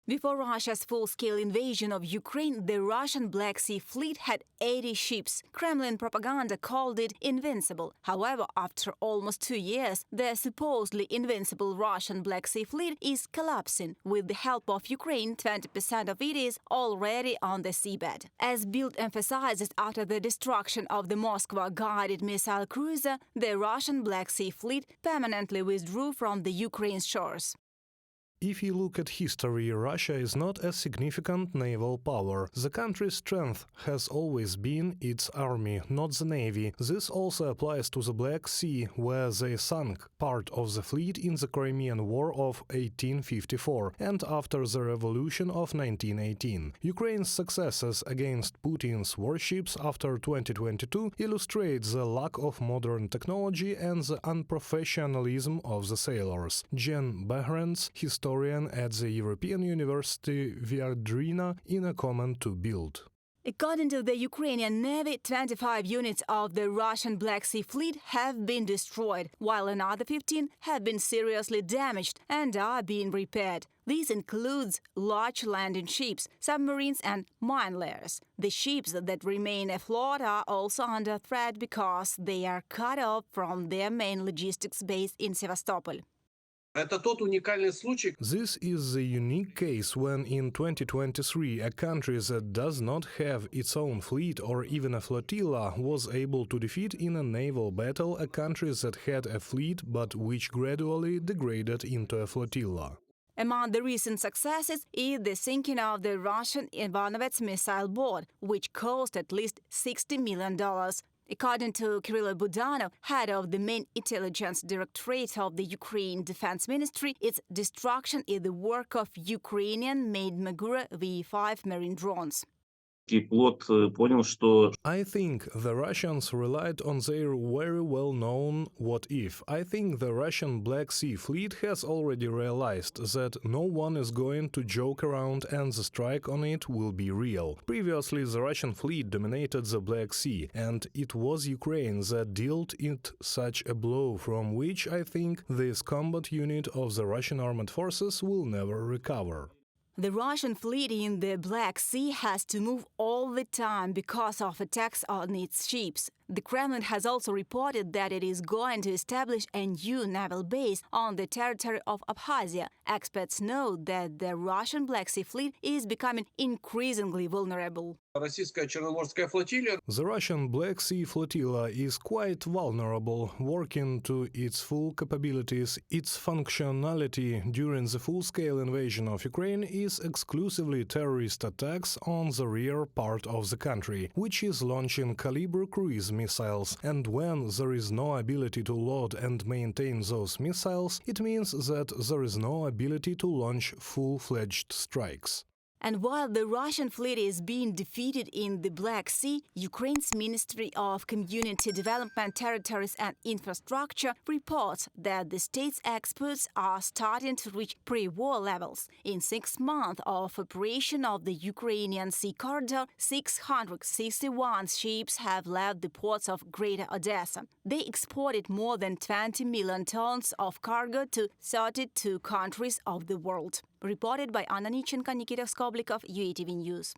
Before Russia's full-scale invasion of Ukraine, the Russian Black Sea Fleet had 80 ships. Kremlin propaganda called it invincible. However, after almost 2 years, the supposedly invincible Russian Black Sea Fleet is collapsing. With the help of Ukraine, 20% of it is already on the seabed. As Bild emphasizes, after the destruction of the Moscow guided missile cruiser, the Russian Black Sea Fleet permanently withdrew from the Ukraine's shores. If you look at history, Russia is not a significant naval power. The country's strength has always been its army, not the navy. This also applies to the Black Sea, where they sunk part of the fleet in the Crimean War of 1854 and after the revolution of 1918. Ukraine's successes against Putin's warships after 2022 illustrate the lack of modern technology and the unprofessionalism of the sailors. Jen Behrens, historian at the European University Viadrina, in a comment to Bild. According to the Ukrainian Navy, 25 units of the Russian Black Sea Fleet have been destroyed, while another 15 have been seriously damaged and are being repaired. This includes large landing ships, submarines and mine layers. The ships that remain afloat are also under threat because they are cut off from their main logistics base in Sevastopol. This is the unique case when in 2023 a country that does not have its own fleet or even a flotilla was able to defeat in a naval battle a country that had a fleet but which gradually degraded into a flotilla. Among the recent successes is the sinking of the Russian Ivanovets missile boat, which cost at least $60 million. According to Kirill Budanov, head of the main intelligence directorate of the Ukraine Defense Ministry, its destruction is the work of Ukrainian-made Magura V5 marine drones. I think the Russians relied on their very well-known what if. I think the Russian Black Sea Fleet has already realized that no one is going to joke around and the strike on it will be real. Previously, the Russian fleet dominated the Black Sea, and it was Ukraine that dealt it such a blow from which I think this combat unit of the Russian armed forces will never recover. The Russian fleet in the Black Sea has to move all the time because of attacks on its ships. The Kremlin has also reported that it is going to establish a new naval base on the territory of Abkhazia. Experts note that the Russian Black Sea Fleet is becoming increasingly vulnerable. The Russian Black Sea Flotilla is quite vulnerable, working to its full capabilities. Its functionality during the full-scale invasion of Ukraine is exclusively terrorist attacks on the rear part of the country, which is launching caliber cruise missiles, and when there is no ability to load and maintain those missiles, it means that there is no ability to launch full-fledged strikes. And while the Russian fleet is being defeated in the Black Sea, Ukraine's Ministry of Community Development, Territories and Infrastructure reports that the state's exports are starting to reach pre-war levels. In 6 months of operation of the Ukrainian Sea Corridor, 661 ships have left the ports of Greater Odessa. They exported more than 20 million tons of cargo to 32 countries of the world. Reported by Anna Nichenko, Nikita Skoblikov, UATV News.